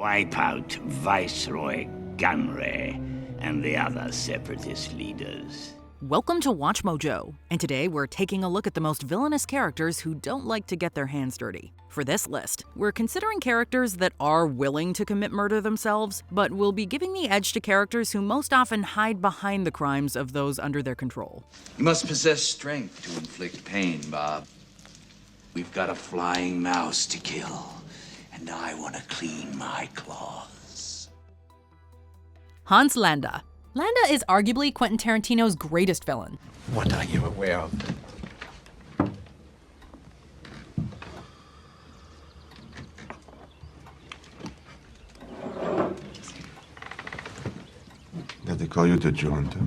Wipe out Viceroy Gunray and the other separatist leaders. Welcome to WatchMojo, and today we're taking a look at the most villainous characters who don't like to get their hands dirty. For this list, we're considering characters that are willing to commit murder themselves, but we'll be giving the edge to characters who most often hide behind the crimes of those under their control. You must possess strength to inflict pain, Bob. We've got a flying mouse to kill, and I want to clean my claws. Hans Landa. Landa is arguably Quentin Tarantino's greatest villain. What are you aware of? Did they call you the Junta?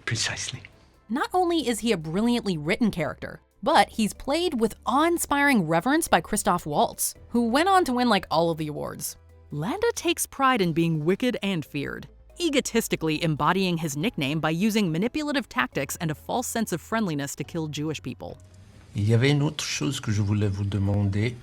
Precisely. Not only is he a brilliantly written character, but he's played with awe-inspiring reverence by Christoph Waltz, who went on to win like all of the awards. Landa takes pride in being wicked and feared, egotistically embodying his nickname by using manipulative tactics and a false sense of friendliness to kill Jewish people. Il y avait une autre chose que je voulais vous demander.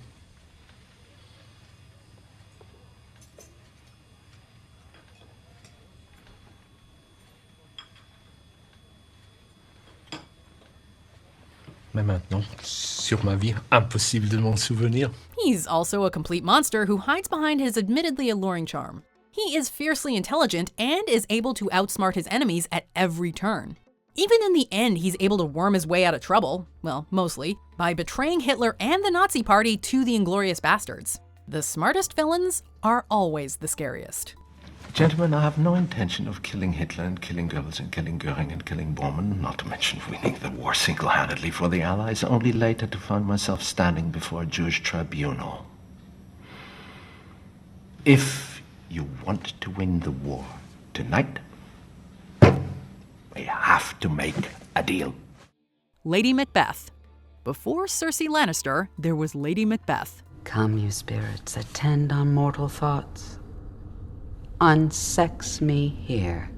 Mais maintenant, sur ma vie, impossible de m'en souvenir. He's also a complete monster who hides behind his admittedly alluring charm. He is fiercely intelligent and is able to outsmart his enemies at every turn. Even in the end, he's able to worm his way out of trouble, well, mostly, by betraying Hitler and the Nazi Party to the Inglourious Bastards. The smartest villains are always the scariest. Gentlemen, I have no intention of killing Hitler and killing Goebbels and killing Goering and killing Bormann, not to mention winning the war single-handedly for the Allies, only later to find myself standing before a Jewish tribunal. If you want to win the war tonight, we have to make a deal. Lady Macbeth. Before Cersei Lannister, there was Lady Macbeth. Come, you spirits, attend on mortal thoughts. Unsex me here,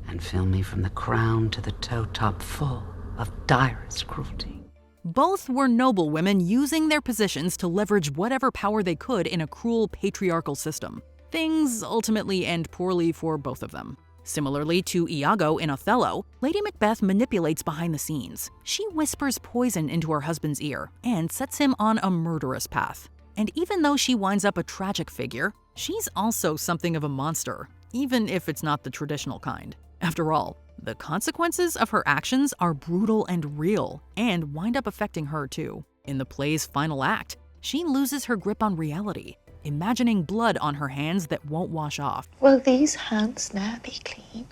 and fill me from the crown to the toe top full of direst cruelty. Both were noble women using their positions to leverage whatever power they could in a cruel patriarchal system. Things ultimately end poorly for both of them. Similarly to Iago in Othello, Lady Macbeth manipulates behind the scenes. She whispers poison into her husband's ear and sets him on a murderous path. And even though she winds up a tragic figure, she's also something of a monster, even if it's not the traditional kind. After all, the consequences of her actions are brutal and real, and wind up affecting her too. In the play's final act, she loses her grip on reality, imagining blood on her hands that won't wash off. Will these hands ne'er be clean?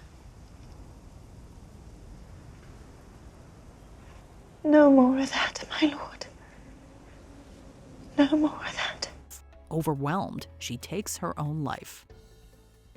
No more of that, my lord. No more of that. Overwhelmed, she takes her own life.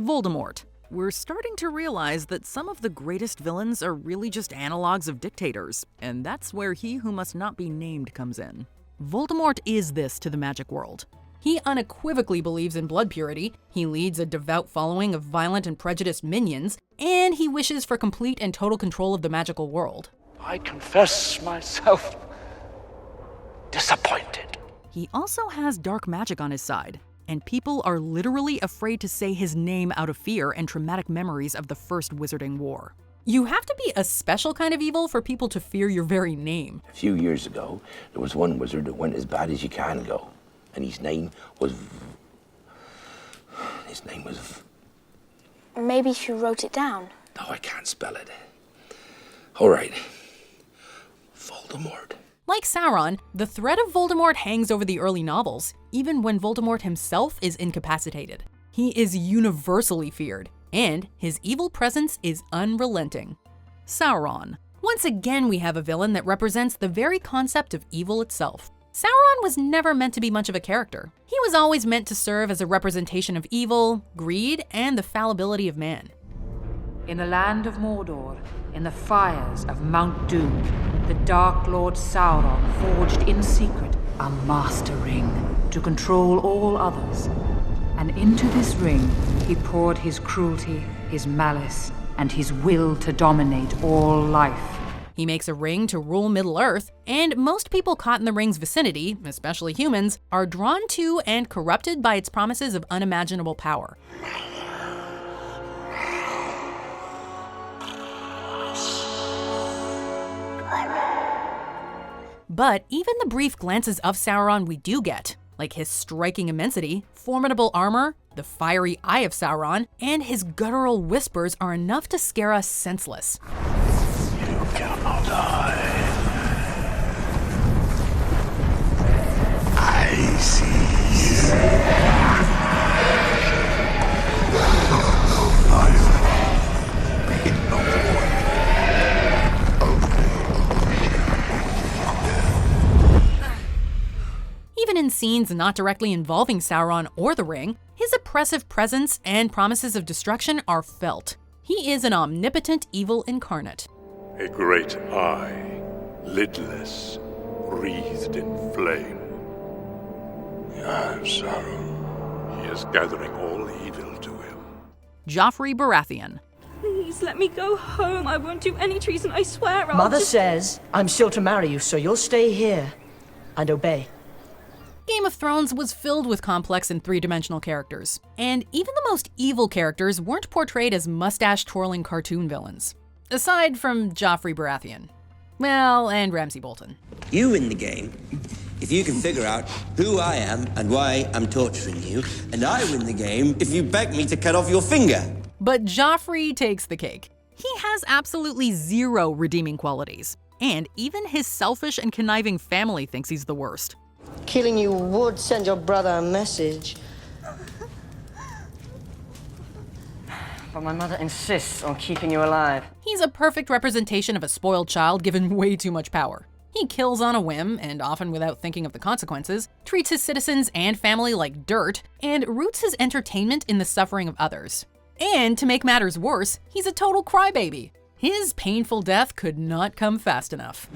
Voldemort. We're starting to realize that some of the greatest villains are really just analogs of dictators, and that's where He Who Must Not Be Named comes in. Voldemort is this to the magic world. He unequivocally believes in blood purity, he leads a devout following of violent and prejudiced minions, and he wishes for complete and total control of the magical world. I confess myself disappointed. He also has dark magic on his side, and people are literally afraid to say his name out of fear and traumatic memories of the First Wizarding War. You have to be a special kind of evil for people to fear your very name. A few years ago, there was one wizard that went as bad as you can go, and his name was... Maybe you wrote it down. No, I can't spell it. All right. Voldemort. Like Sauron, the threat of Voldemort hangs over the early novels, even when Voldemort himself is incapacitated. He is universally feared, and his evil presence is unrelenting. Sauron. Once again, we have a villain that represents the very concept of evil itself. Sauron was never meant to be much of a character. He was always meant to serve as a representation of evil, greed, and the fallibility of man. In the land of Mordor, in the fires of Mount Doom, the Dark Lord Sauron forged in secret a master ring to control all others. And into this ring, he poured his cruelty, his malice, and his will to dominate all life. He makes a ring to rule Middle-earth, and most people caught in the ring's vicinity, especially humans, are drawn to and corrupted by its promises of unimaginable power. But even the brief glances of Sauron we do get, like his striking immensity, formidable armor, the fiery eye of Sauron, and his guttural whispers are enough to scare us senseless. You cannot hide. I see you. Even in scenes not directly involving Sauron or the ring, his oppressive presence and promises of destruction are felt. He is an omnipotent evil incarnate. A great eye, lidless, wreathed in flame. The eye of Sauron. He is gathering all evil to him. Joffrey Baratheon. Please let me go home. I won't do any treason, I swear. Mother says I'm still to marry you, so you'll stay here and obey. Game of Thrones was filled with complex and three-dimensional characters, and even the most evil characters weren't portrayed as mustache-twirling cartoon villains. Aside from Joffrey Baratheon. Well, and Ramsay Bolton. You win the game if you can figure out who I am and why I'm torturing you, and I win the game if you beg me to cut off your finger. But Joffrey takes the cake. He has absolutely zero redeeming qualities, and even his selfish and conniving family thinks he's the worst. Killing you would send your brother a message. But my mother insists on keeping you alive. He's a perfect representation of a spoiled child given way too much power. He kills on a whim, and often without thinking of the consequences, treats his citizens and family like dirt, and roots his entertainment in the suffering of others. And to make matters worse, he's a total crybaby. His painful death could not come fast enough.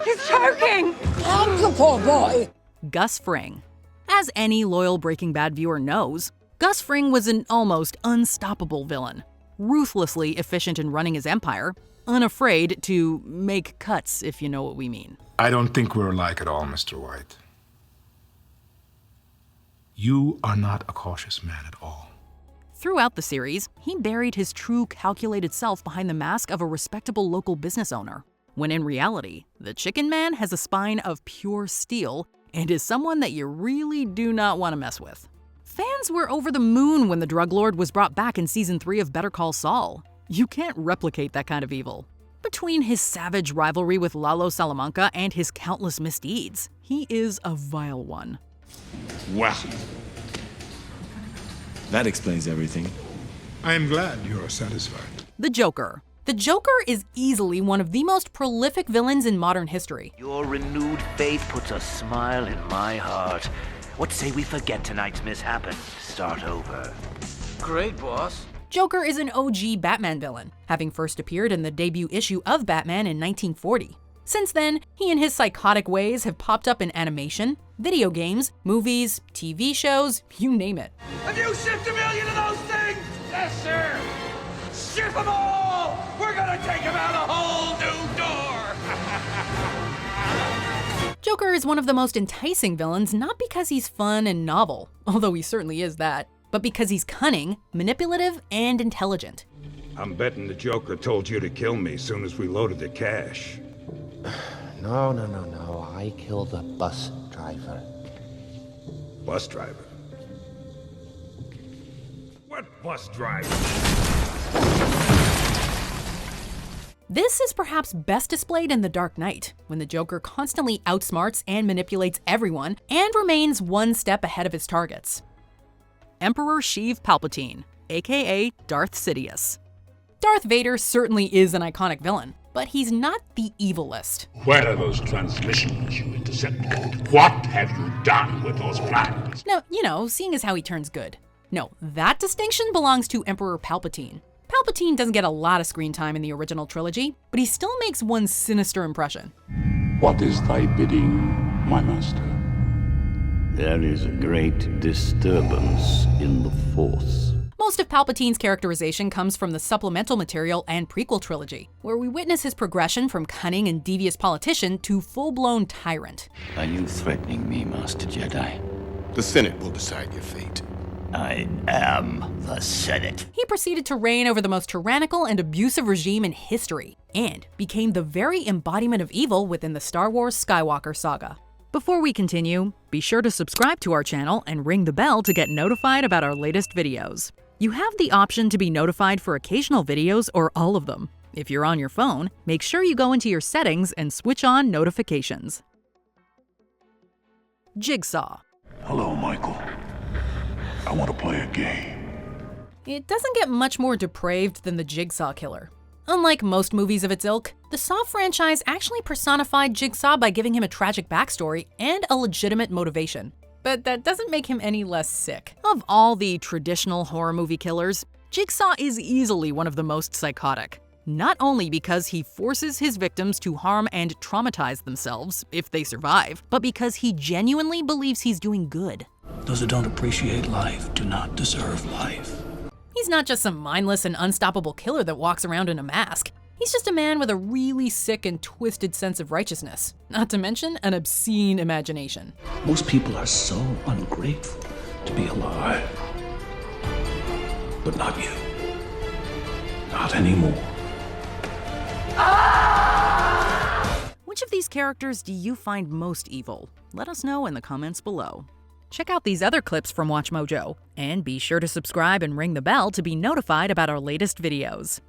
He's choking! Help the poor boy! Gus Fring. As any loyal Breaking Bad viewer knows, Gus Fring was an almost unstoppable villain, ruthlessly efficient in running his empire, unafraid to make cuts, if you know what we mean. I don't think we're alike at all, Mr. White. You are not a cautious man at all. Throughout the series, he buried his true calculated self behind the mask of a respectable local business owner, when in reality, the Chicken Man has a spine of pure steel and is someone that you really do not want to mess with. Fans were over the moon when the drug lord was brought back in Season 3 of Better Call Saul. You can't replicate that kind of evil. Between his savage rivalry with Lalo Salamanca and his countless misdeeds, he is a vile one. Wow. That explains everything. I am glad you are satisfied. The Joker. The Joker is easily one of the most prolific villains in modern history. Your renewed faith puts a smile in my heart. What say we forget tonight's mishap and start over? Great, boss. Joker is an OG Batman villain, having first appeared in the debut issue of Batman in 1940. Since then, he and his psychotic ways have popped up in animation, video games, movies, TV shows, you name it. Have you shipped 1 million of those things? Yes, sir. Ship them all! We're gonna take them out a whole new door! Joker is one of the most enticing villains not because he's fun and novel, although he certainly is that, but because he's cunning, manipulative, and intelligent. I'm betting the Joker told you to kill me as soon as we loaded the cash. No. I killed the bus driver. Bus driver? What bus driver? This is perhaps best displayed in The Dark Knight, when the Joker constantly outsmarts and manipulates everyone and remains one step ahead of his targets. Emperor Sheev Palpatine, aka Darth Sidious. Darth Vader certainly is an iconic villain, but he's not the evilest. Where are those transmissions you intercepted? What have you done with those plans? Now, seeing as how he turns good. No, that distinction belongs to Emperor Palpatine. Palpatine doesn't get a lot of screen time in the original trilogy, but he still makes one sinister impression. What is thy bidding, my master? There is a great disturbance in the Force. Most of Palpatine's characterization comes from the supplemental material and prequel trilogy, where we witness his progression from cunning and devious politician to full-blown tyrant. Are you threatening me, Master Jedi? The Senate will decide your fate. I am the Senate. He proceeded to reign over the most tyrannical and abusive regime in history, and became the very embodiment of evil within the Star Wars Skywalker saga. Before we continue, be sure to subscribe to our channel and ring the bell to get notified about our latest videos. You have the option to be notified for occasional videos or all of them. If you're on your phone, make sure you go into your settings and switch on notifications. Jigsaw. Hello, Michael. I want to play a game. It doesn't get much more depraved than the Jigsaw Killer. Unlike most movies of its ilk, the Saw franchise actually personified Jigsaw by giving him a tragic backstory and a legitimate motivation. But that doesn't make him any less sick. Of all the traditional horror movie killers, Jigsaw is easily one of the most psychotic. Not only because he forces his victims to harm and traumatize themselves, if they survive, but because he genuinely believes he's doing good. Those who don't appreciate life do not deserve life. He's not just some mindless and unstoppable killer that walks around in a mask. He's just a man with a really sick and twisted sense of righteousness, not to mention an obscene imagination. Most people are so ungrateful to be alive. But not you. Not anymore. Which of these characters do you find most evil? Let us know in the comments below. Check out these other clips from WatchMojo, and be sure to subscribe and ring the bell to be notified about our latest videos.